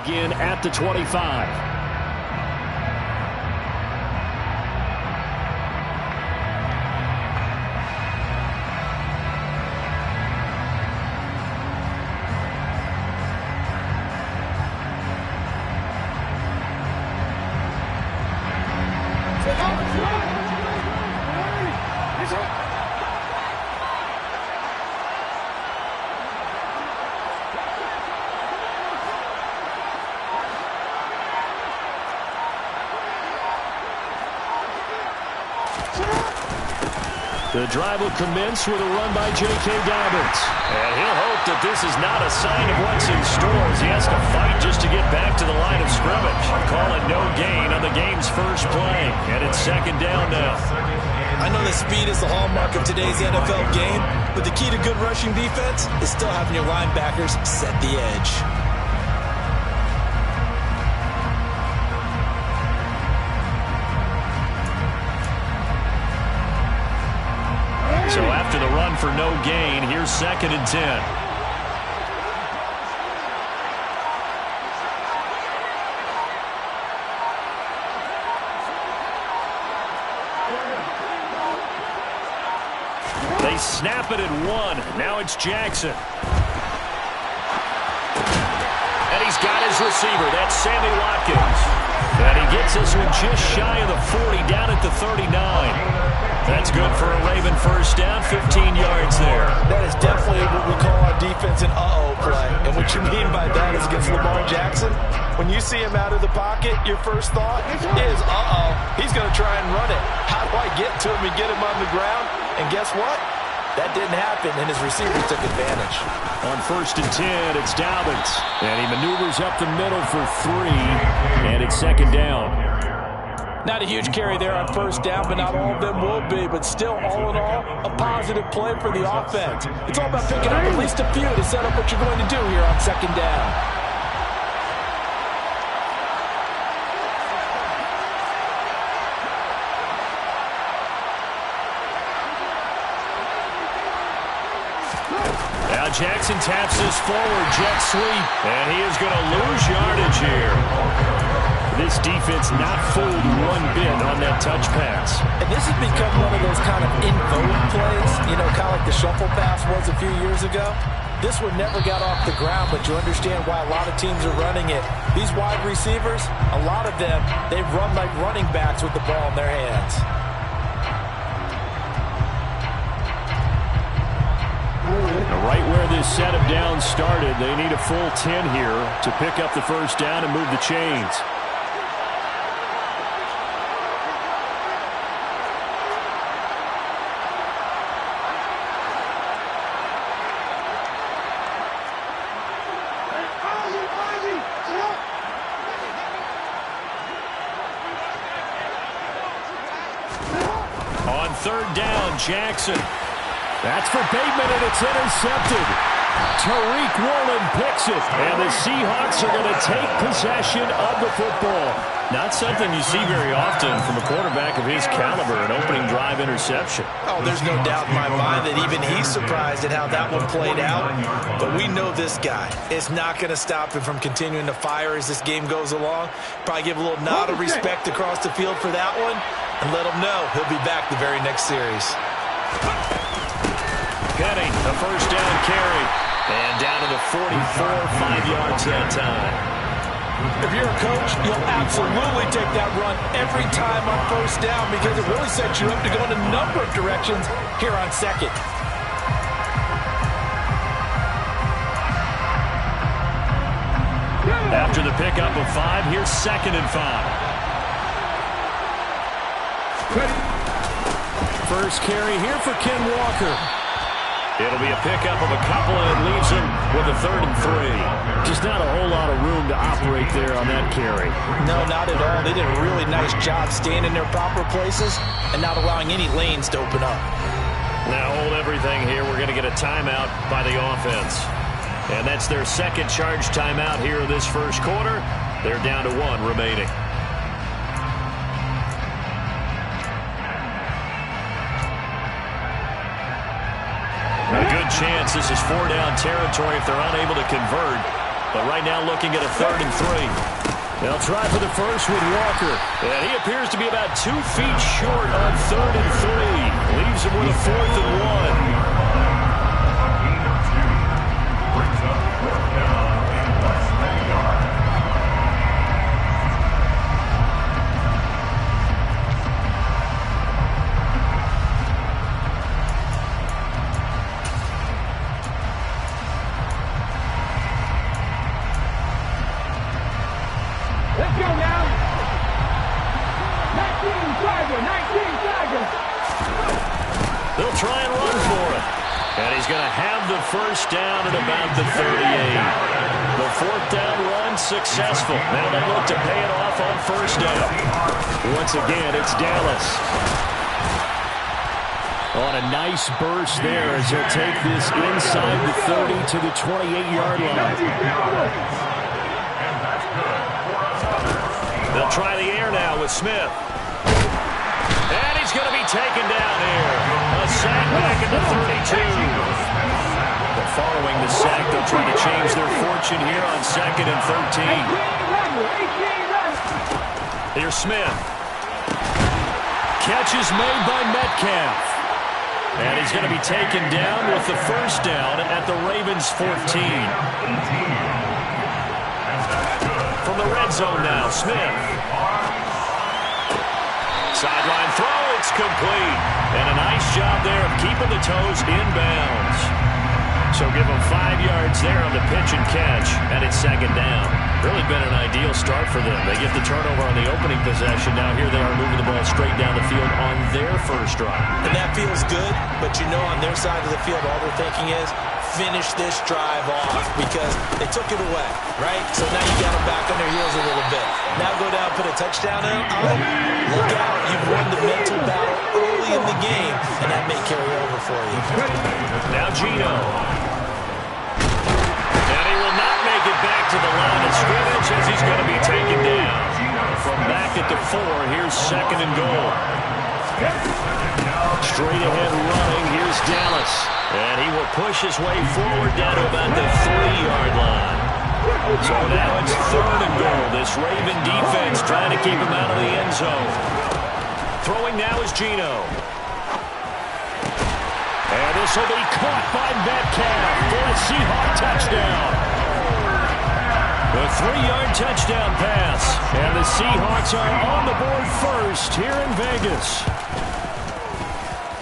begin at the 25. The drive will commence with a run by J.K. Dobbins. And he'll hope that this is not a sign of what's in store as he has to fight just to get back to the line of scrimmage. Calling no gain on the game's first play. And it's second down now. I know that speed is the hallmark of today's NFL game, but the key to good rushing defense is still having your linebackers set the edge. So after the run for no gain, here's 2nd and 10. They snap it at 1. Now it's Jackson. And he's got his receiver. That's Sammy Watkins. And he gets this one just shy of the 40, down at the 39. That's good for a Raven first down, 15 yards there. That is definitely what we call our defense an uh-oh play. And what you mean by that is against Lamar Jackson, when you see him out of the pocket, your first thought is, uh-oh, he's going to try and run it. How do I get to him and get him on the ground? And guess what? That didn't happen, and his receivers took advantage. On 1st and 10, it's Dobbins. And he maneuvers up the middle for 3, and it's 2nd down. Not a huge carry there on first down, but not all of them will be. But still, all in all, a positive play for the offense. It's all about picking up at least a few to set up what you're going to do here on 2nd down. Now Jackson taps this forward, jet sweep, and he is going to lose yardage here. This defense not fooled one bit on that touch pass. And this has become one of those kind of in-vogue plays, you know, kind of like the shuffle pass was a few years ago. This one never got off the ground, but you understand why a lot of teams are running it. These wide receivers, a lot of them, they run like running backs with the ball in their hands. Right where this set of downs started, they need a full 10 here to pick up the first down and move the chains. On 3rd down, Jackson. That's for Bateman, and it's intercepted. Tariq Woolen picks it, and the Seahawks are going to take possession of the football. Not something you see very often from a quarterback of his caliber, an opening drive interception. Oh, there's no doubt in my mind that even he's surprised at how that one played out. But we know this guy is not going to stop him from continuing to fire as this game goes along. Probably give a little nod of respect across the field for that one, and let him know he'll be back the very next series. Penny, the first down carry. And down to the 44, 5 yards that time. If you're a coach, you'll absolutely take that run every time on first down because it really sets you up to go in a number of directions here on 2nd. After the pickup of 5, here's 2nd and 5. First carry here for Ken Walker. It'll be a pickup of a couple, and it leaves him with a 3rd and 3. Just not a whole lot of room to operate there on that carry. No, not at all. They did a really nice job staying in their proper places and not allowing any lanes to open up. Now hold everything here. We're going to get a timeout by the offense. And that's their 2nd charge timeout here in this first quarter. They're down to 1 remaining. A good chance this is 4-down territory if they're unable to convert. But right now looking at a 3rd and 3. They'll try for the first with Walker. And he appears to be about 2 feet short on 3rd and 3. Leaves him with a 4th and 1. They'll try and run for it. And he's going to have the first down at about the 38. The 4th down run successful. Now they look to pay it off on 1st down. Once again, it's Dallas. On a nice burst there as he'll take this inside the 30 to the 28-yard line. They'll try the air now with Smith. And he's going to be taken down here. A sack back at the 32. But following the sack, they'll try to change their fortune here on 2nd and 13. Here's Smith. Catch is made by Metcalf. And he's going to be taken down with the first down at the Ravens' 14. From the red zone now, Smith. Sideline throw, it's complete. And a nice job there of keeping the toes in bounds. So give them 5 yards there on the pitch and catch, and it's 2nd down. Really been an ideal start for them. They get the turnover on the opening possession. Now here they are moving the ball straight down the field on their first drive. And that feels good, but you know on their side of the field all they're thinking is finish this drive off because they took it away, right? So now you got them back on their heels a little bit. Now go down, put a touchdown in. Oh, look out. You've won the mental battle early in the game, and that may carry over for you. Now Gino. And he will not make it back to the line of scrimmage as he's going to be taken down. From back at the 4, here's 2nd and goal. Straight ahead running, here's Dallas. And he will push his way forward down to about the 3-yard line. So now it's 3rd and goal. This Raven defense trying to keep him out of the end zone. Throwing now is Gino. And this will be caught by Metcalf for a Seahawk touchdown. The 3-yard touchdown pass. And the Seahawks are on the board first here in Vegas.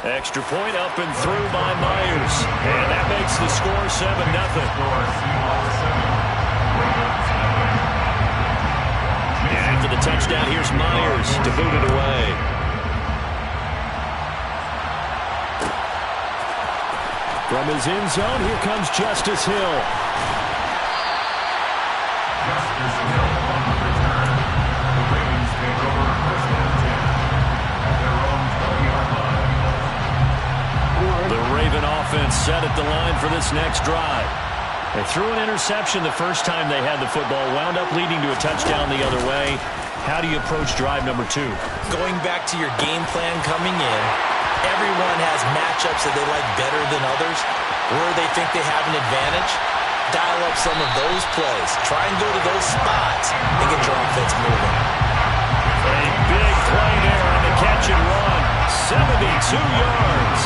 Extra point up and through by Myers. And that makes the score 7-0. And after the touchdown, here's Myers to boot it away. From his end zone, here comes Justice Hill. Justice Hill on the return. The Ravens take over 1st and 10 at their own 20-yard line. The Raven offense set at the line for this next drive. They threw an interception the first time they had the football, wound up leading to a touchdown the other way. How do you approach drive number 2? Going back to your game plan coming in, everyone has matchups that they like better than others, where they think they have an advantage. Dial up some of those plays. Try and go to those spots and get your offense moving. A big play there on the catch and run. 72 yards.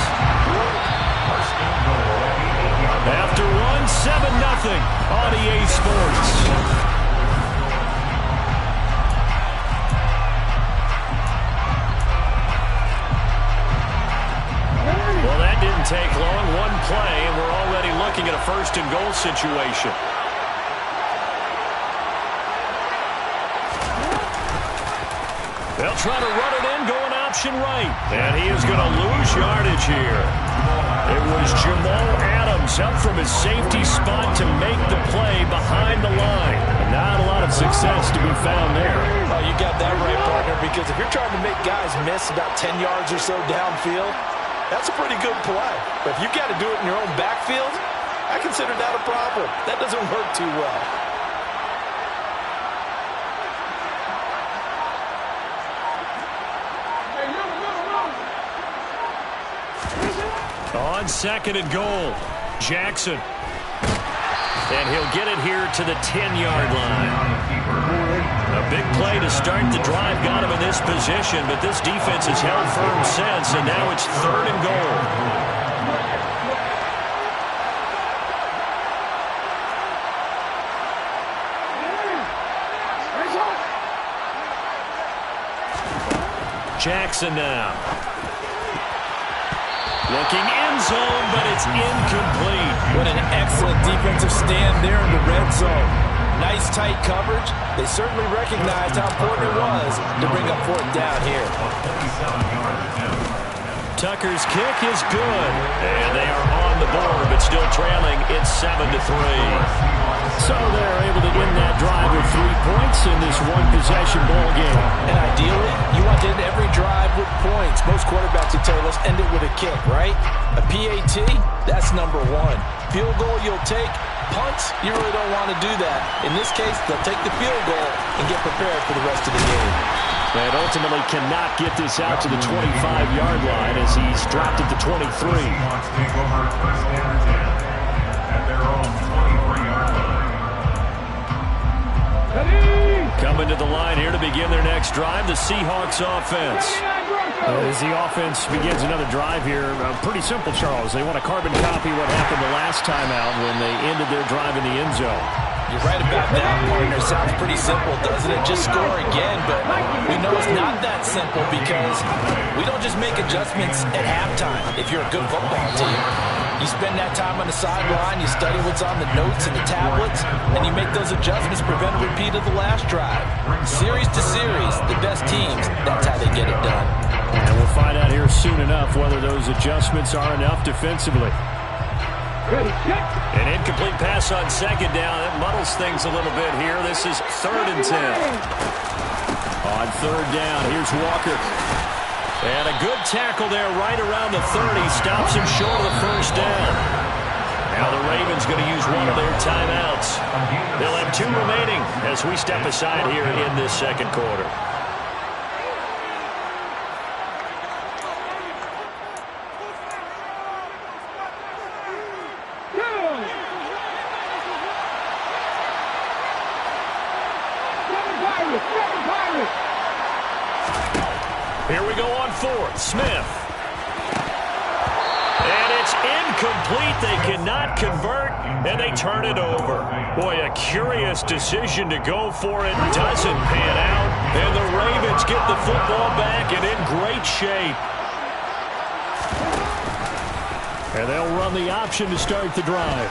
After one, 7-0 on EA Sports. Well, that didn't take long. One play, and we're already looking at a 1st and goal situation. They'll try to run it in, going option right. And he is going to lose yardage here. It was Jamal Adams up from his safety spot to make the play behind the line. Not a lot of success to be found there. Oh, you got that right, partner, because if you're trying to make guys miss about 10 yards or so downfield, that's a pretty good play. But if you've got to do it in your own backfield, I consider that a problem. That doesn't work too well. On 2nd and goal, Jackson. And he'll get it here to the 10-yard line. A big play to start the drive got him in this position, but this defense has held firm since, and now it's 3rd and goal. Jackson now. Looking end zone, but it's incomplete. What an excellent defensive stand there in the red zone. Nice tight coverage. They certainly recognized how important it was to bring up 4th down here. Tucker's kick is good. And they are on the board, but still trailing. It's 7-3. So they're able to end that drive with 3 points in this one-possession ball game. And ideally, you want to end every drive with points. Most quarterbacks would tell you, let's end it with a kick, right? A PAT, that's number 1. Field goal you'll take. Punts, you really don't want to do that. In this case, they'll take the field goal and get prepared for the rest of the game. And ultimately cannot get this out to the 25-yard line as he's dropped it to 23. Seahawks take over 1st and 10 at their own 23-yard line. Coming to the line here to begin their next drive, the Seahawks offense. As the offense begins another drive here, pretty simple, Charles. They want to carbon copy what happened the last time out when they ended their drive in the end zone. You're right about that, partner. Sounds pretty simple, doesn't it? Just score again, but we know it's not that simple because we don't just make adjustments at halftime if you're a good football team. You spend that time on the sideline, you study what's on the notes and the tablets, and you make those adjustments, prevent a repeat of the last drive. Series to series, the best teams, that's how they get it done. And we'll find out here soon enough whether those adjustments are enough defensively. An incomplete pass on 2nd down. It muddles things a little bit here. This is 3rd and 10. On 3rd down, here's Walker. And a good tackle there right around the 30. Stops him short of the 1st down. Now the Ravens going to use one of their timeouts. They'll have 2 remaining as we step aside here in this 2nd quarter. Here we go on 4th. Smith. And it's incomplete. They cannot convert, and they turn it over. Boy, a curious decision to go for it. Doesn't pan out, and the Ravens get the football back and in great shape. And they'll run the option to start the drive.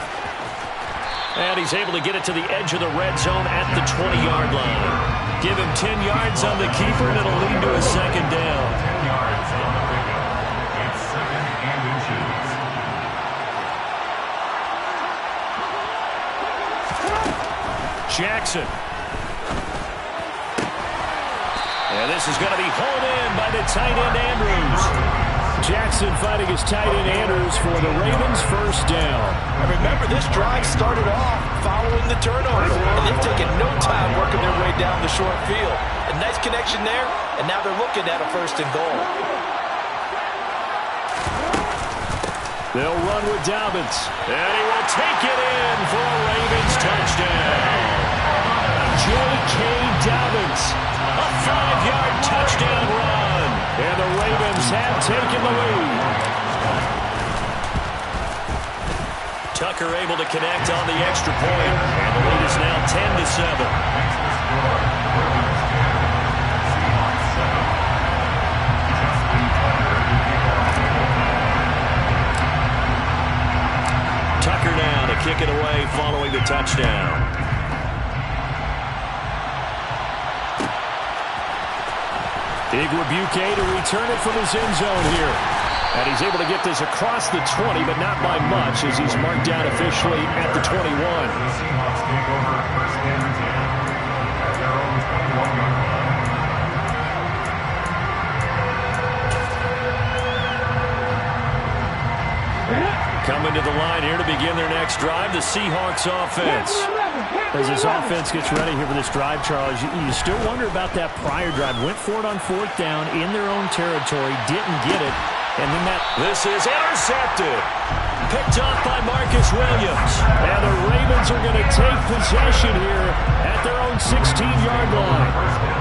And he's able to get it to the edge of the red zone at the 20-yard line. Give him 10 yards on the keeper, and it'll lead to a 2nd down. 10 yards on the pickup. It's 2nd and inches. Jackson. And this is going to be hauled in by the tight end Andrews. Jackson fighting his tight end Andrews for the Ravens' 1st down. And remember, this drive started off following the turnover, and they've taken no time working their way down the short field. A nice connection there, and now they're looking at a 1st and goal. They'll run with Dobbins, and he will take it in for a Ravens touchdown. J.K. Dobbins, a 5-yard touchdown run, and the Ravens have taken the lead. Tucker able to connect on the extra point, and the lead is now 10-7. Tucker now to kick it away following the touchdown. Igwebuike to return it from his end zone here. And he's able to get this across the 20, but not by much as he's marked down officially at the 21. The Seahawks take over 1st and 10 at their own 21-yard line. Coming to the line here to begin their next drive, the Seahawks offense. As this offense gets ready here for this drive, Charles, you still wonder about that prior drive. Went for it on 4th down in their own territory, didn't get it, and then that... This is intercepted. picked off by Marcus Williams. And the Ravens are going to take possession here at their own 16-yard line.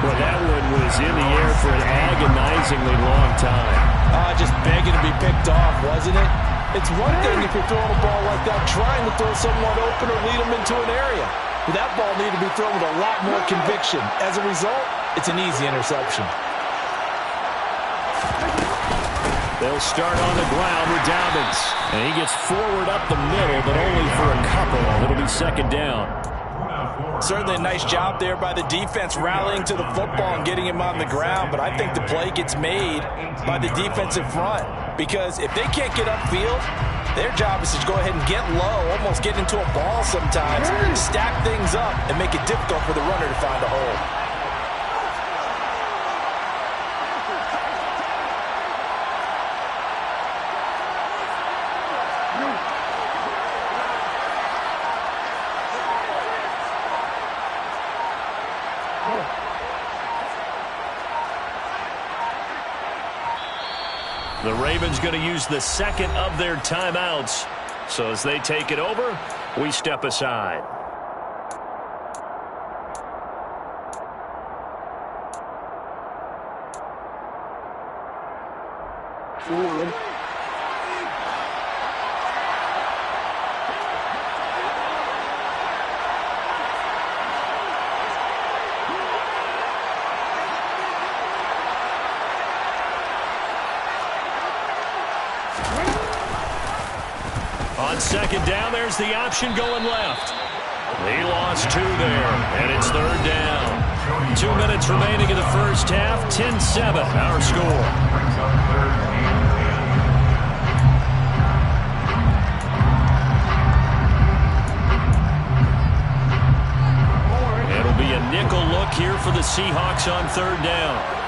Well, that one was in the air for an agonizingly long time. Just begging to be picked off, wasn't it? It's one thing if you're throwing a ball like that, trying to throw someone open or lead them into an area. But that ball needed to be thrown with a lot more conviction. As a result, it's an easy interception. They'll start on the ground with Dobbins. And he gets forward up the middle, but only for a couple. It'll be second down. Certainly a nice job there by the defense rallying to the football and getting him on the ground. But I think the play gets made by the defensive front. Because if they can't get upfield, their job is to go ahead and get low, almost get into a ball sometimes, stack things up, and make it difficult for the runner to find a hole. The Ravens going to use the second of their timeouts. So as they take it over, we step aside. On second down, there's the option going left. He lost 2 there, and it's third down. 2 minutes remaining in the first half, 10-7, our score. It'll be a nickel look here for the Seahawks on third down.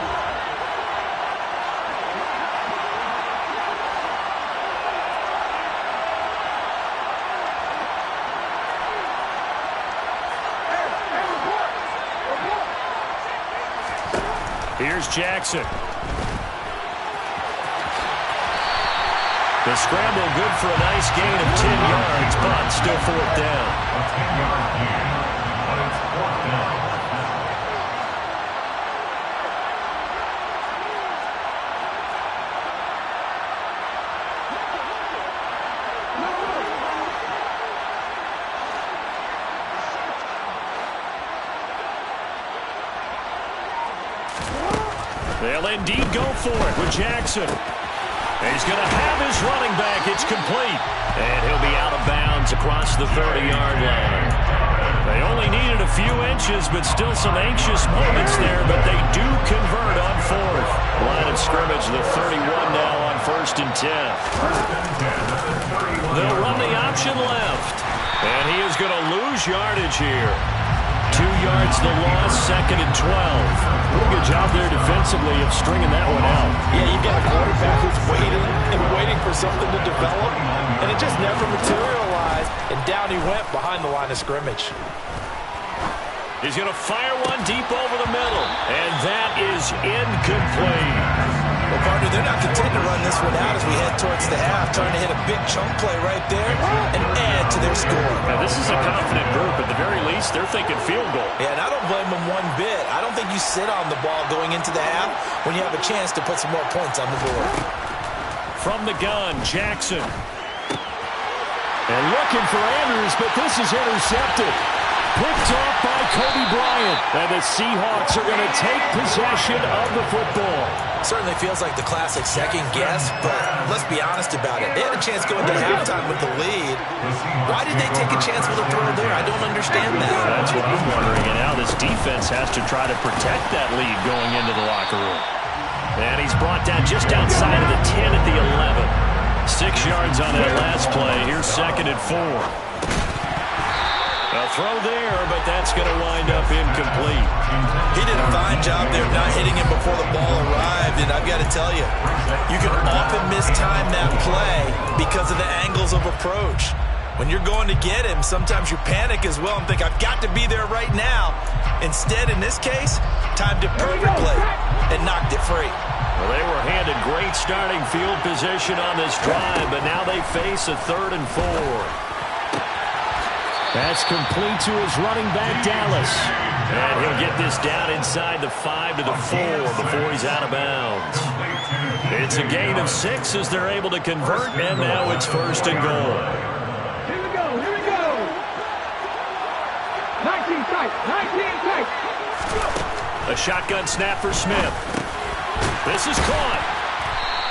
Here's Jackson. The scramble good for a nice gain of 10 yards, but still fourth down. A 10-yard gain, but it's fourth down. They'll indeed go for it with Jackson. He's going to have his running back. It's complete. And he'll be out of bounds across the 30-yard line. They only needed a few inches, but still some anxious moments there, but they do convert on fourth. Line of scrimmage, the 31 now on 1st and 10. They'll run the option left. And he is going to lose yardage here. 2 yards the loss, 2nd and 12. Pretty good job there defensively of stringing that one out. Yeah, you've got a quarterback who's waiting and waiting for something to develop, and it just never materialized, and down he went behind the line of scrimmage. He's going to fire one deep over the middle, and that is incomplete. Well, partner, they're not content to run this one out as we head towards the half, trying to hit a big chunk play right there and add to their score. Now, this is a confident group. At the very least, they're thinking field goal. Yeah, and I don't blame them one bit. I don't think you sit on the ball going into the half when you have a chance to put some more points on the board. From the gun, Jackson. And looking for Andrews, but this is intercepted. Picked off by Kobe Bryant. And the Seahawks are going to take possession of the football. Certainly feels like the classic second guess, but let's be honest about it. They had a chance going to halftime with the lead. Why did they take a chance with a throw there? I don't understand that. That's what I'm wondering. And now this defense has to try to protect that lead going into the locker room. And he's brought down just outside of the 10 at the 11. 6 yards on that last play. Here's 2nd and 4. A throw there, but that's going to wind up incomplete. He did a fine job there of not hitting him before the ball arrived, and I've got to tell you, you can often mistime that play because of the angles of approach. When you're going to get him, sometimes you panic as well and think, I've got to be there right now. Instead, in this case, timed it perfectly and knocked it free. Well, they were handed great starting field position on this drive, but now they face a 3rd and 4. That's complete to his running back, Dallas. And he'll get this down inside the 5 to the 4 before he's out of bounds. It's a gain of 6 as they're able to convert, and now it's 1st and goal. Here we go, here we go. 19 tight, 19 tight. A shotgun snap for Smith. This is caught.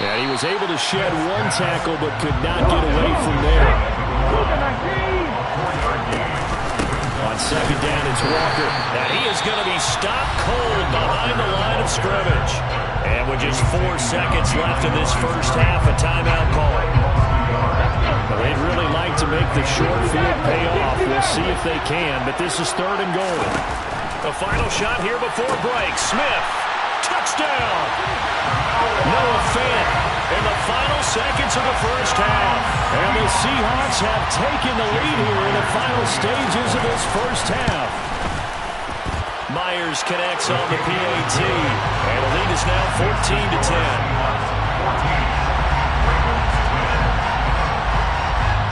And he was able to shed one tackle but could not get away from there. On 2nd down, it's Walker. Now he is going to be stopped cold behind the line of scrimmage. And with just 4 seconds left in this first half, a timeout call. Well, they'd really like to make the short field pay off. We'll see if they can, but this is 3rd and goal. The final shot here before break. Smith. Touchdown! Noah Fant in the final seconds of the first half. And the Seahawks have taken the lead here in the final stages of this first half. Myers connects on the PAT. And the lead is now 14 to 10.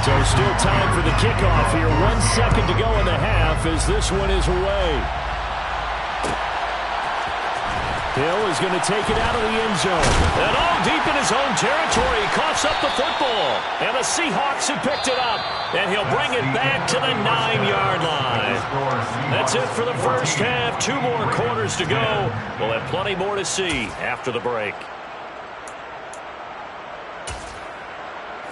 So still time for the kickoff here. 1 second to go in the half as this one is away. Hill is going to take it out of the end zone. And all deep in his own territory. He coughs up the football. And the Seahawks have picked it up. And he'll bring it back to the 9-yard line. That's it for the first half. 2 more quarters to go. We'll have plenty more to see after the break.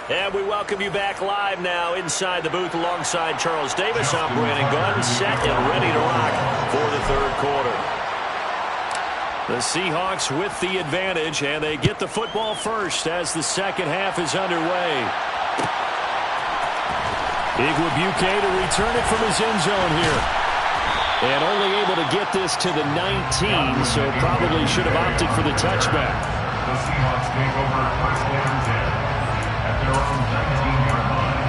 And we welcome you back live now inside the booth alongside Charles Davis. I'm Brandon Gunn, set and ready to rock for the 3rd quarter. The Seahawks with the advantage, and they get the football first as the second half is underway. Igwebuike to return it from his end zone here. And only able to get this to the 19, so probably should have opted for the touchback. The Seahawks take over 1st and 10 at their own 19-yard line.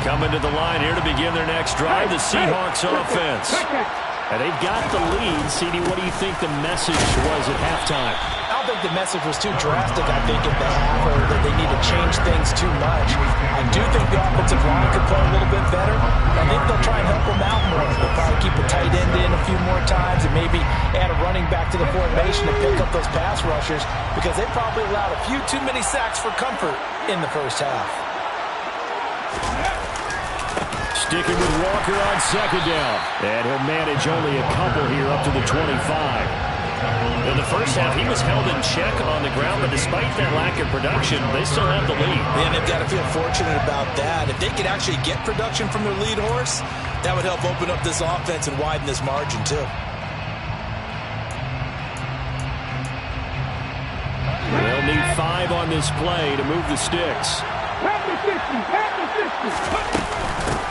Coming to the line here to begin their next drive, the Seahawks offense. And they've got the lead. CD, what do you think the message was at halftime? I don't think the message was too drastic, I think, in the half, or that they need to change things too much. I do think the offensive line could play a little bit better. I think they'll try and help them out more. They'll probably keep a tight end in a few more times and maybe add a running back to the formation to pick up those pass rushers, because they probably allowed a few too many sacks for comfort in the first half. Sticking with Walker on 2nd down. And he'll manage only a couple here up to the 25. In the first half, he was held in check on the ground, but despite that lack of production, they still have the lead. And they've got to feel fortunate about that. If they could actually get production from their lead horse, that would help open up this offense and widen this margin, too. They'll need 5 on this play to move the sticks.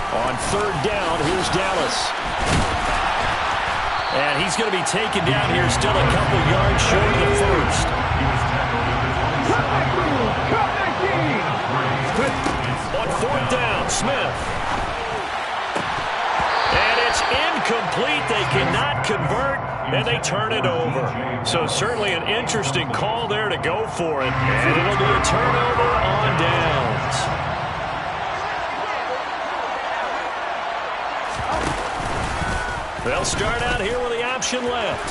On 3rd down, here's Dallas. And he's going to be taken down here, still a couple yards short of the first. On 4th down, Smith. And it's incomplete. They cannot convert, and they turn it over. So certainly an interesting call there to go for it. And it'll be a turnover on downs. They'll start out here with the option left.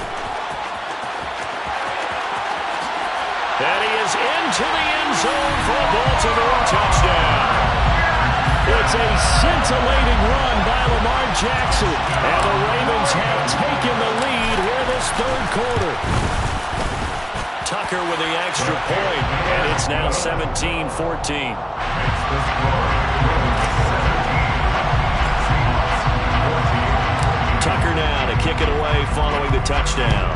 And he is into the end zone for a Baltimore touchdown. It's a scintillating run by Lamar Jackson. And the Ravens have taken the lead here this 3rd quarter. Tucker with the extra point, and it's now 17-14. Tucker now to kick it away following the touchdown.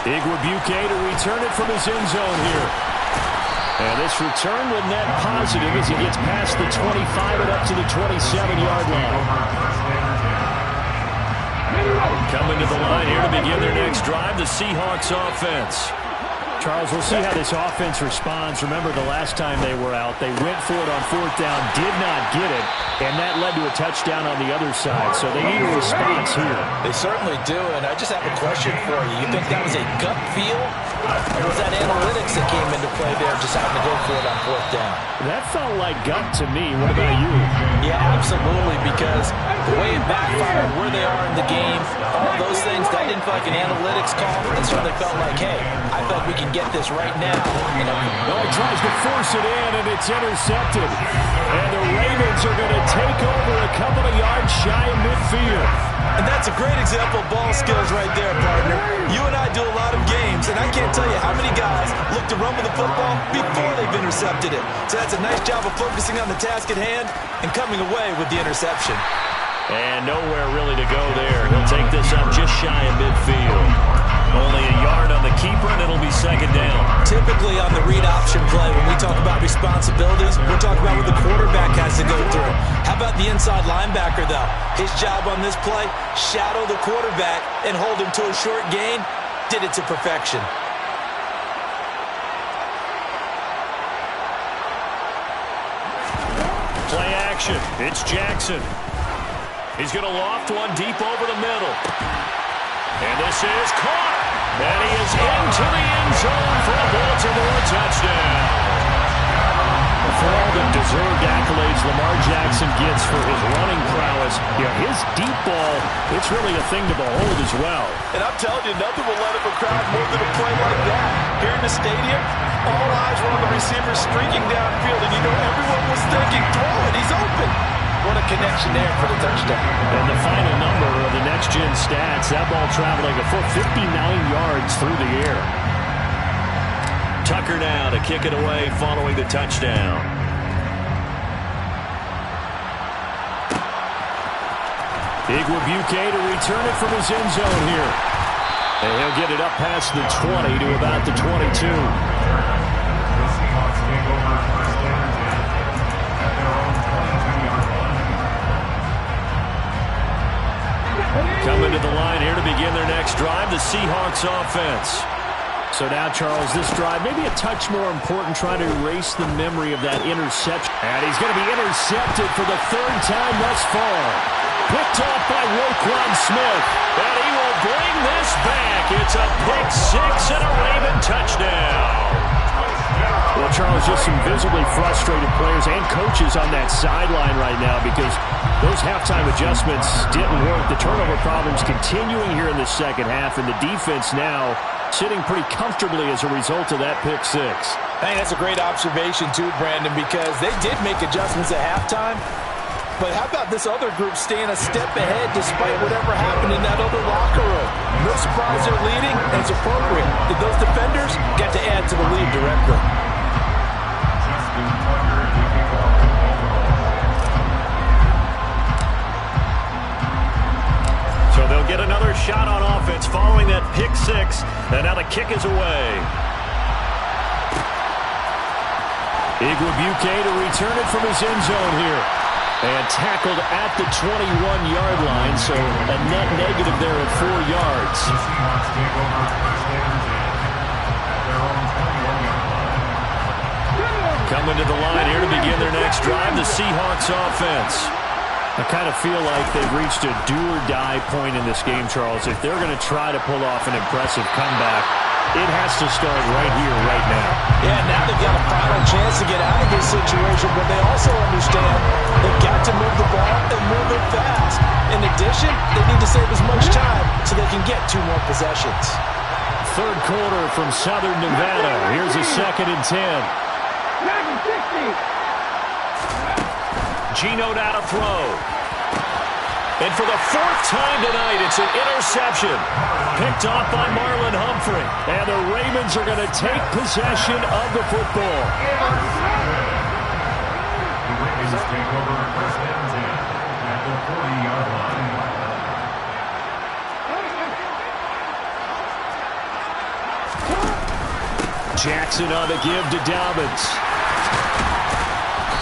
Igwebuike to return it from his end zone here. And this return will net positive as he gets past the 25 and up to the 27-yard line. Coming to the line here to begin their next drive, the Seahawks offense. Charles, we'll see how this offense responds. Remember, the last time they were out, they went for it on fourth down, did not get it, and that led to a touchdown on the other side. So they need a response here. They certainly do, and I just have a question for you. You think that was a gut feel, or was that analytics that came into play there, just having to go for it on fourth down? That felt like gut to me. What about you? Yeah, absolutely, because the way it backfired, where they are in the game, all those things, that didn't feel like an analytics call. It certainly felt like, hey, I feel like we can get this right now. Oh, he tries to force it in, and it's intercepted. And the Ravens are going to take over a couple of yards shy of midfield. And that's a great example of ball skills right there, partner. You and I do a lot of games, and I can't tell you how many guys look to run with the football before they've intercepted it. So that's a nice job of focusing on the task at hand and coming away with the interception. And nowhere really to go there. He'll take this up just shy of midfield. Only a yard on the keeper, and it'll be second down. Typically on the read option play, when we talk about responsibilities, we're talking about what the quarterback has to go through. How about the inside linebacker, though? His job on this play, shadow the quarterback and hold him to a short gain. Did it to perfection. Play action. It's Jackson. He's going to loft one deep over the middle. And this is caught. And he is into the end zone for a Baltimore touchdown. For all the deserved accolades Lamar Jackson gets for his running prowess, his deep ball, it's really a thing to behold as well. And I'm telling you, nothing will let up a crowd more than a play like that. Here in the stadium, all eyes were on the receiver streaking downfield, and everyone was thinking, throw it, he's open. What a connection there for the touchdown. And the final number of the next-gen stats, that ball traveling a full 59 yards through the air. Tucker now to kick it away following the touchdown. Igwebuike to return it from his end zone here. And he'll get it up past the 20 to about the 22. Coming to the line here to begin their next drive, the Seahawks offense. So now, Charles, this drive maybe a touch more important, trying to erase the memory of that interception. And he's going to be intercepted for the third time thus far. Picked off by Roquan Smith. And he will bring this back. It's a pick six and a Raven touchdown. Well, Charles, just some visibly frustrated players and coaches on that sideline right now because those halftime adjustments didn't work. The turnover problems continuing here in the second half, and the defense now sitting pretty comfortably as a result of that pick six. Hey, that's a great observation too, Brandon, because they did make adjustments at halftime. But how about this other group staying a step ahead despite whatever happened in that other locker room? No surprise they're leading, and it's appropriate that those defenders get to add to the lead directly. So they'll get another shot on offense following that pick six, and now the kick is away. Igwebuike to return it from his end zone here. And tackled at the 21-yard line, so a net negative there at 4 yards. Coming to the line here to begin their next drive, the Seahawks offense. I kind of feel like they've reached a do-or-die point in this game, Charles. If they're going to try to pull off an impressive comeback, it has to start right here, right now. Yeah, now they've got a final chance to get out of this situation, but they also understand they've got to move the ball and move it fast. In addition, they need to save as much time so they can get 2 more possessions. Third quarter from Southern Nevada. Here's a 2nd and 10. Geno now to throw. And for the 4th time tonight, it's an interception. Picked off by Marlon Humphrey. And the Ravens are going to take possession of the football. The Ravens take over first and 10 at the 40-yard line. Jackson on the give to Dobbins.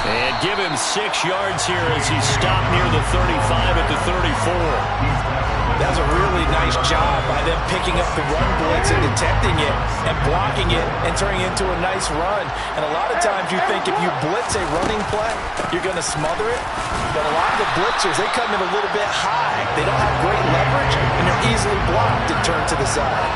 And give him 6 yards here as he stopped near the 35 at the 34. That was a really nice job by them picking up the run blitz and detecting it and blocking it and turning it into a nice run. And a lot of times you think if you blitz a running play, you're going to smother it. But a lot of the blitzers, they come in a little bit high. They don't have great leverage, and they're easily blocked and turned to the side.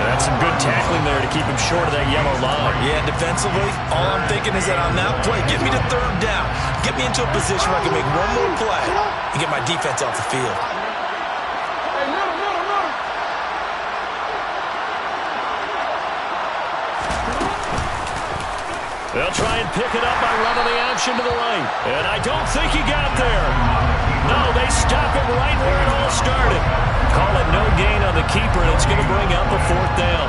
That's some good tackling there to keep him short of that yellow line. Yeah, defensively, all I'm thinking is that on that play, get me to 3rd down. Get me into a position where I can make one more play and get my defense off the field. They'll try and pick it up by running the option to the right. And I don't think he got there. No, they stop him right where it all started. Call it no gain on the keeper, and it's going to bring up a 4th down.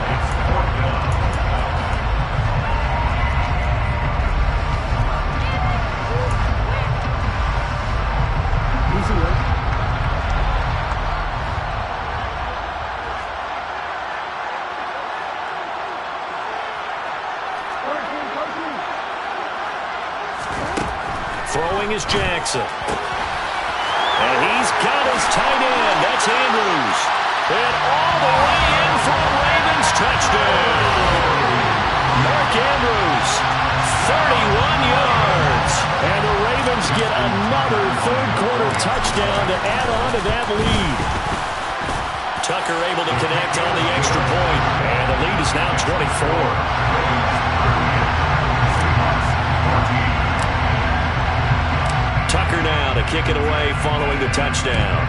Throwing is Jackson. And he's got his tight end. That's Andrews. And all the way in for a Ravens touchdown. Mark Andrews, 31 yards. And the Ravens get another 3rd-quarter touchdown to add on to that lead. Tucker able to connect on the extra point. And the lead is now 24. Tucker now to kick it away following the touchdown.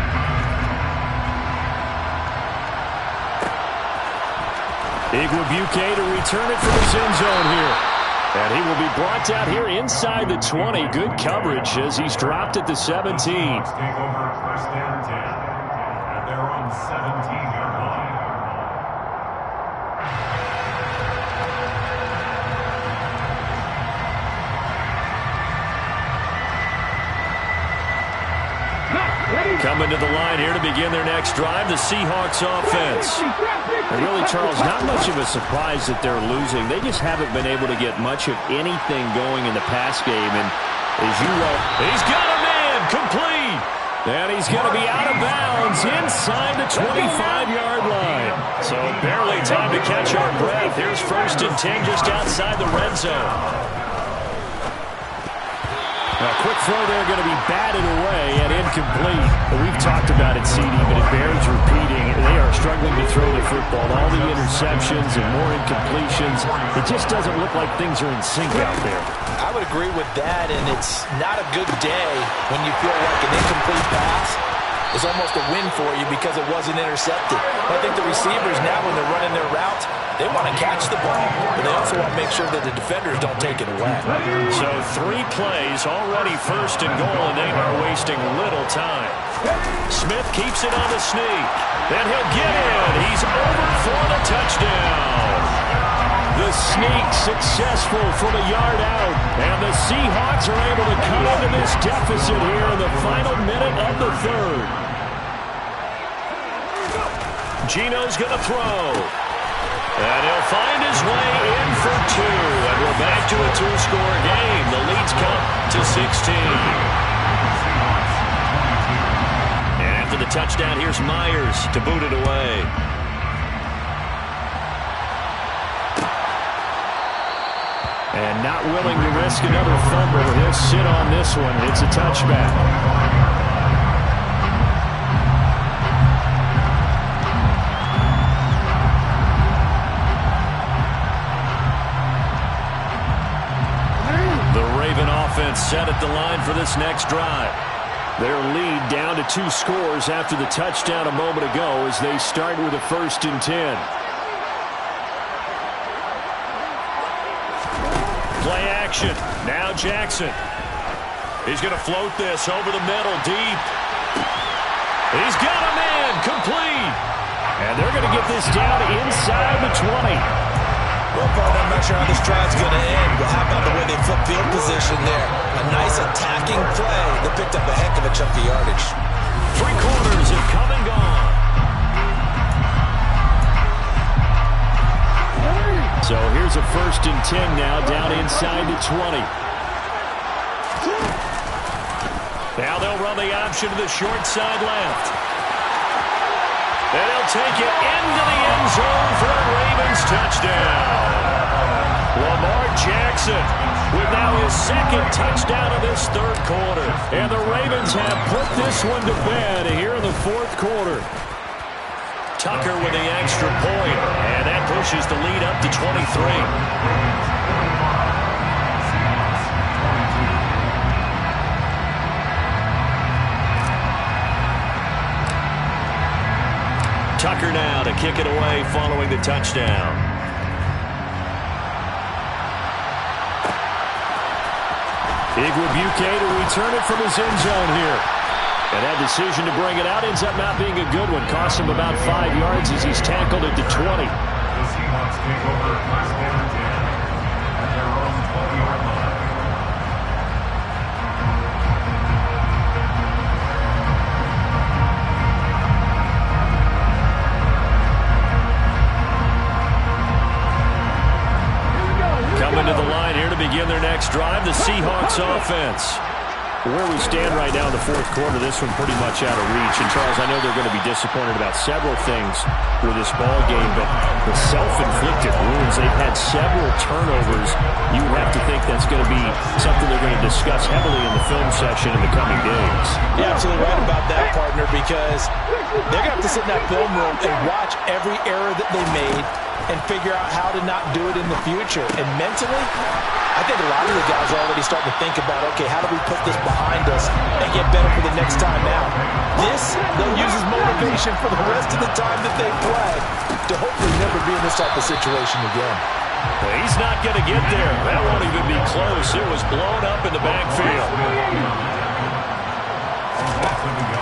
Igwebuike to return it for the end zone here. And he will be brought out here inside the 20. Good coverage as he's dropped at the 17. Take over 1st and 10 at their own 17-yard line. Coming to the line here to begin their next drive, the Seahawks offense. And really, Charles, not much of a surprise that they're losing. They just haven't been able to get much of anything going in the pass game. And as you well, he's got a man complete. And he's going to be out of bounds inside the 25-yard line. So barely time to catch our breath. Here's 1st and 10 just outside the red zone. A quick throw there going to be batted away and incomplete. We've talked about it, CD, but it bears repeating. They are struggling to throw the football. All the interceptions and more incompletions. It just doesn't look like things are in sync out there. I would agree with that, and it's not a good day when you feel like an incomplete pass is almost a win for you because it wasn't intercepted. I think the receivers now, when they're running their routes, they want to catch the ball, but they also want to make sure that the defenders don't take it away. So 3 plays, already 1st and goal, and they are wasting little time. Smith keeps it on the sneak. Then he'll get in. He's over for the touchdown. The sneak successful from a yard out. And the Seahawks are able to cut into this deficit here in the final minute of the 3rd. Gino's going to throw. And he'll find his way in for 2. And we're back to a 2-score game. The lead's come to 16. And after the touchdown, here's Myers to boot it away. And not willing to risk another fumble. He'll sit on this one. It's a touchback. Offense set at the line for this next drive. Their lead down to 2 scores after the touchdown a moment ago as they start with a 1st and 10. Play action. Now Jackson. He's going to float this over the middle deep. He's got a man complete. And they're going to get this down inside the 20. Well, Paul, I'm not sure how this drive's going to end, but how about the way they flip field position there? A nice attacking play that picked up a heck of a chunk of yardage. 3 quarters have come and gone. So here's a 1st and 10 now down inside the 20. Now they'll run the option to the short side left. And he'll take it into the end zone for a Ravens touchdown. Lamar Jackson with now his second touchdown of this third quarter. And the Ravens have put this one to bed here in the fourth quarter. Tucker with the extra point, and that pushes the lead up to 23. Tucker now to kick it away following the touchdown. Big Rebuke to return it from his end zone here. And that decision to bring it out ends up not being a good one. Cost him about 5 yards as he's tackled it to 20. The Seahawks take over first and 10 at their own 20-yard line. Coming to the line here to begin their next drive, the Seahawks offense. Where we stand right now in the fourth quarter, this one pretty much out of reach. And, Charles, I know they're going to be disappointed about several things for this ball game, but the self-inflicted wounds, they've had several turnovers. You have to think that's going to be something they're going to discuss heavily in the film section in the coming days. You're absolutely right about that, partner, because they're going to have to sit in that film room and watch every error that they made and figure out how to not do it in the future. And mentally, I think a lot of the guys are already starting to think about, okay, how do we put this behind us and get better for the next time out? This, they'll use as motivation for the rest of the time that they play to hopefully never be in this type of situation again. Well, he's not going to get there. That won't even be close. It was blown up in the backfield.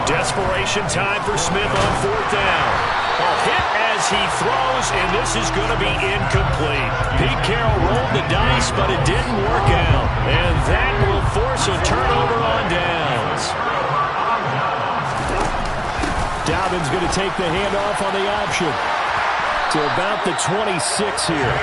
Desperation time for Smith on fourth down. A hit as he throws, and this is going to be incomplete. Pete Carroll rolled the dice, but it didn't work out. And that will force a turnover on downs. Dobbins going to take the handoff on the option to about the 26 here.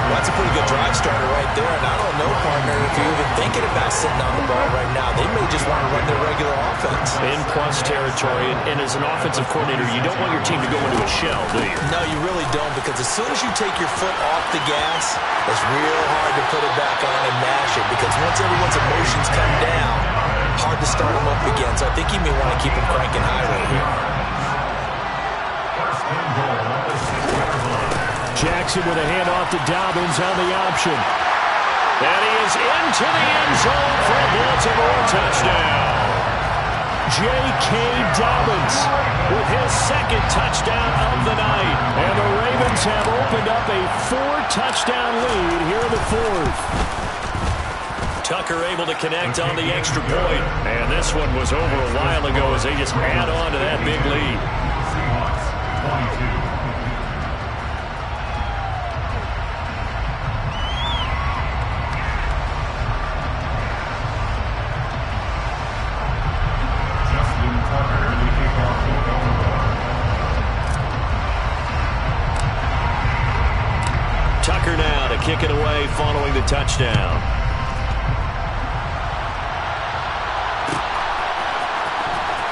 Well, that's a pretty good drive starter right there. And I don't know, partner, if you're even thinking about sitting on the ball right now. They may just want to run their regular offense. In plus territory, and as an offensive coordinator, you don't want your team to go into a shell, do you? No, you really don't, because as soon as you take your foot off the gas, it's real hard to put it back on and mash it, because once everyone's emotions come down, hard to start them up again. So I think you may want to keep them cranking high right here. Jackson with a handoff to Dobbins on the option. And he is into the end zone for a Baltimore touchdown. J.K. Dobbins with his second touchdown of the night. And the Ravens have opened up a 4-touchdown lead here in the fourth. Tucker able to connect on the extra point. And this one was over a while ago as they just add on to that big lead. Seahawks 22. Tucker now to kick it away following the touchdown.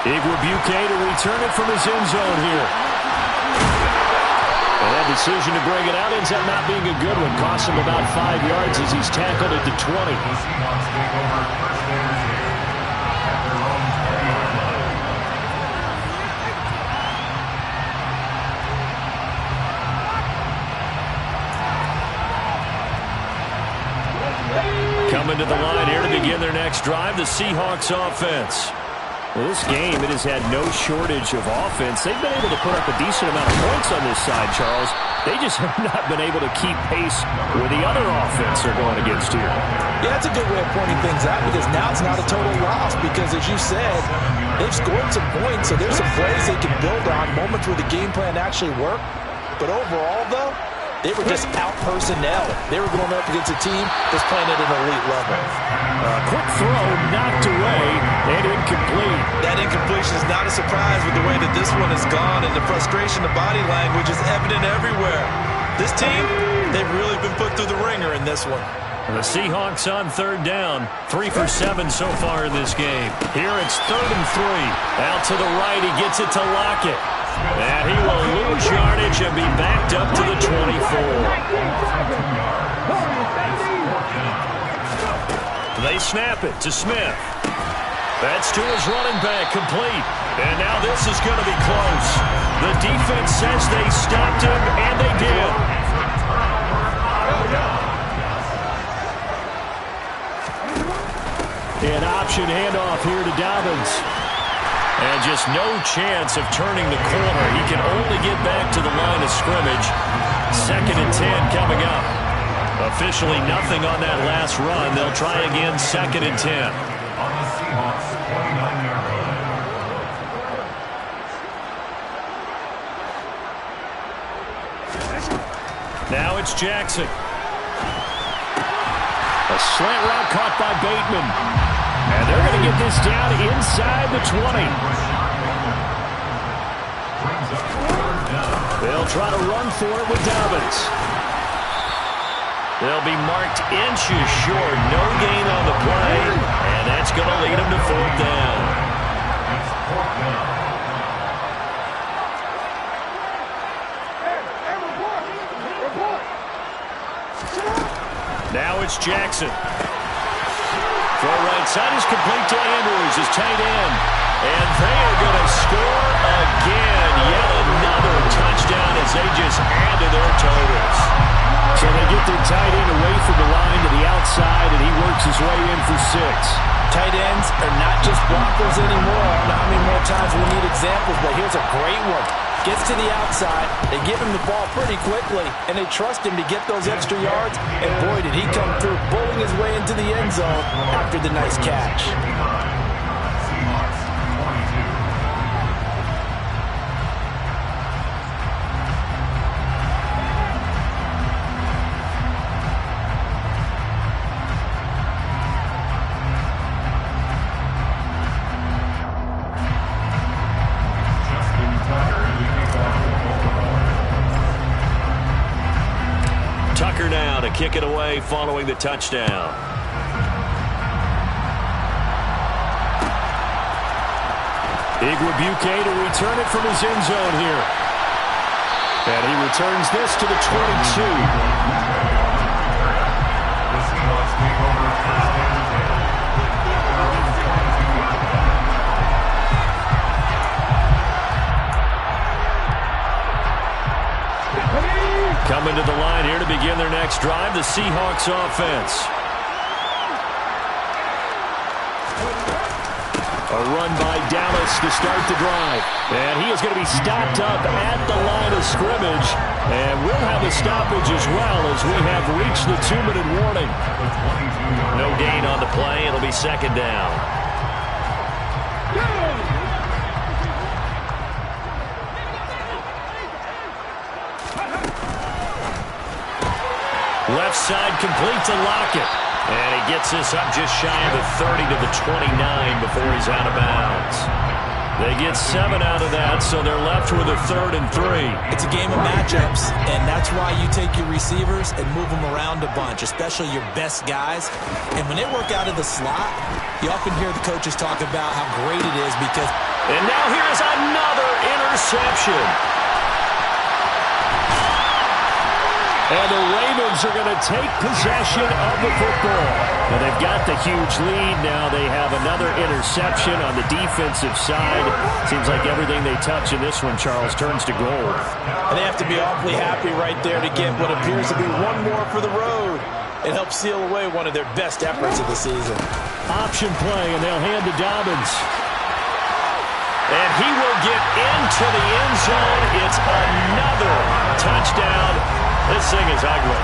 Big Rebuke to return it from his end zone here. And that decision to bring it out ends up not being a good one. Cost him about 5 yards as he's tackled it to 20. The Seahawks take over first and 10 at their own 20-yard line. Coming to the line here to begin their next drive, the Seahawks offense. Well, this game, it has had no shortage of offense. They've been able to put up a decent amount of points on this side, Charles. They just have not been able to keep pace with the other offense they're going against here. Yeah, that's a good way of pointing things out, because now it's not a total loss, because as you said, they've scored some points, so there's some plays they can build on, moments where the game plan actually worked. But overall, though, they were just out personnel. They were going up against a team that's playing at an elite level. Quick throw, knocked away, and incomplete. That incompletion is not a surprise with the way that this one has gone, and the frustration, the body language is evident everywhere. This team, they've really been put through the ringer in this one. The Seahawks on third down. 3 for 7 so far in this game. Here it's 3rd and 3. Out to the right, he gets it to Lockett. And he will lose yardage and be backed up to the 24. They snap it to Smith. That's to his running back, complete. And now this is going to be close. The defense says they stopped him, and they did. An option handoff here to Dobbins. And just no chance of turning the corner. He can only get back to the line of scrimmage. 2nd and 10 coming up. Officially nothing on that last run. They'll try again 2nd and 10. On the Seahawks 29-yard line. Now it's Jackson. A slant route caught by Bateman. And they're going to get this down inside the 20. They'll try to run for it with Dobbins. They'll be marked inches short. No gain on the play. And that's going to lead them to 4th down. Now it's Jackson. Throw right side is complete to Andrews, his tight end. And they are going to score again. Yet another touchdown as they just add to their totals. So they get their tight end away from the line to the outside, and he works his way in for 6. Tight ends are not just blockers anymore. I don't know how many more times we need examples, but here's a great one. Gets to the outside, they give him the ball pretty quickly, and they trust him to get those extra yards, and boy, did he come through, bowling his way into the end zone after the nice catch. Tucker now to kick it away following the touchdown. Igwebuike to return it from his end zone here. And he returns this to the 22. The Seahawks take over 1st and 10. Coming to the line here to begin their next drive, the Seahawks offense. A run by Dallas to start the drive. And he is going to be stopped up at the line of scrimmage. And we'll have a stoppage as well as we have reached the 2-minute warning. No gain on the play. It'll be 2nd down. Left side complete to Lockett. And he gets this up just shy of the 30 to the 29 before he's out of bounds. They get 7 out of that, so they're left with a 3rd and 3. It's a game of matchups, and that's why you take your receivers and move them around a bunch, especially your best guys. And when they work out of the slot, you often hear the coaches talk about how great it is because... And now here's another interception. And the Ravens are going to take possession of the football. And they've got the huge lead. Now they have another interception on the defensive side. Seems like everything they touch in this one, Charles, turns to gold. And they have to be awfully happy right there to get what appears to be one more for the road. It helps seal away one of their best efforts of the season. Option play, and they'll hand to Dobbins. And he will get into the end zone. It's another touchdown. This thing is ugly.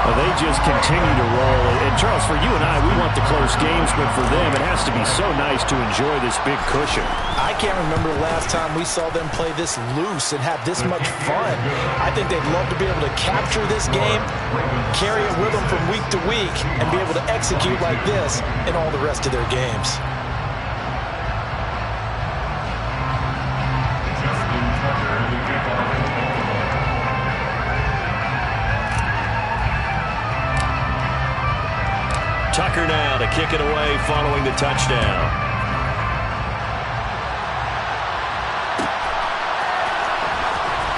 Well, they just continue to roll. And, Charles, for you and I, we want the close games, but for them, it has to be so nice to enjoy this big cushion. I can't remember the last time we saw them play this loose and have this much fun. I think they'd love to be able to capture this game, carry it with them from week to week, and be able to execute like this in all the rest of their games. Tucker now to kick it away following the touchdown.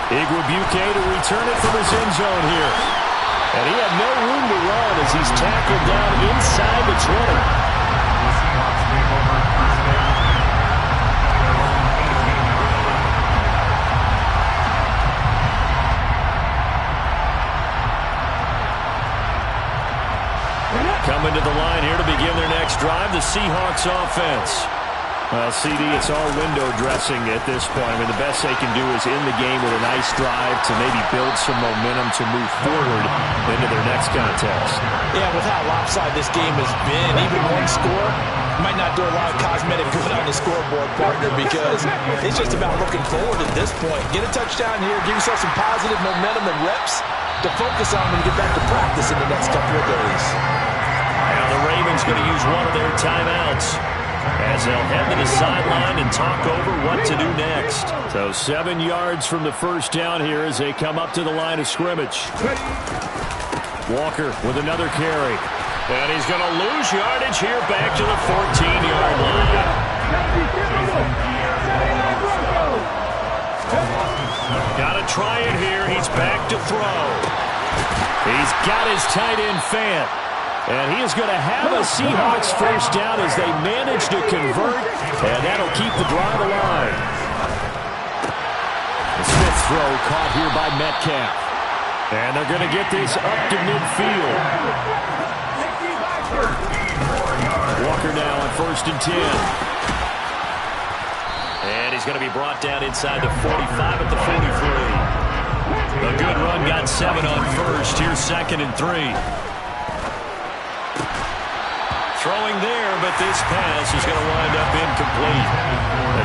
Igwebuike to return it from his end zone here. And he had no room to run as he's tackled down inside the 20. The Seahawks take over first down at their own 18-yard line. Coming to the line here to begin their next drive, the Seahawks offense. Well, CD, it's all window dressing at this point. I mean, the best they can do is in the game with a nice drive to maybe build some momentum to move forward into their next contest. Yeah, with how lopsided this game has been, even one score might not do a lot of cosmetic good on the scoreboard, partner, because it's just about looking forward at this point. Get a touchdown here, give yourself some positive momentum and reps to focus on when you get back to practice in the next couple of days. Now the Ravens going to use one of their timeouts as they'll head to the sideline and talk over what to do next. So 7 yards from the first down here as they come up to the line of scrimmage. Walker with another carry. And he's going to lose yardage here back to the 14-yard line. Got to try it here. He's back to throw. He's got his tight end Fant. And he is going to have a Seahawks first down as they manage to convert, and that'll keep the drive alive. The Smith throw caught here by Metcalf. And they're going to get this up to midfield. Walker now on 1st and 10. And he's going to be brought down inside the 45 at the 43. A good run got 7 on first. Here's 2nd and 3. Throwing there, but this pass is going to wind up incomplete.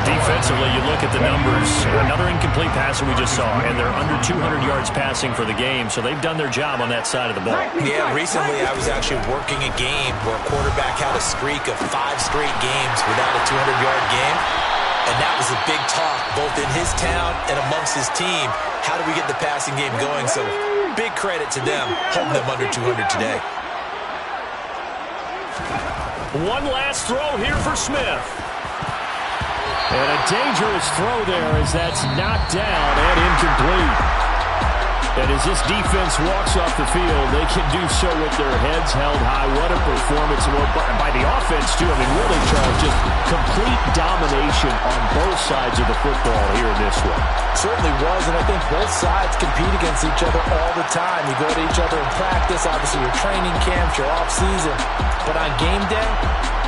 Defensively, you look at the numbers. Another incomplete pass that we just saw, and they're under 200 yards passing for the game, so they've done their job on that side of the ball. Yeah, recently I was actually working a game where a quarterback had a streak of 5 straight games without a 200-yard game, and that was a big talk both in his town and amongst his team. How do we get the passing game going? So big credit to them, holding them under 200 today. One last throw here for Smith. And a dangerous throw there as that's knocked down and incomplete. And as this defense walks off the field, they can do so with their heads held high. What a performance by the offense, too. I mean, really, Charles, just complete domination on both sides of the football here in this one. Certainly was, and I think both sides compete against each other all the time. You go to each other in practice, obviously your training camps, your off-season. But on game day,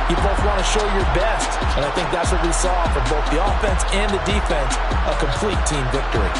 you both want to show your best. And I think that's what we saw from both the offense and the defense, a complete team victory.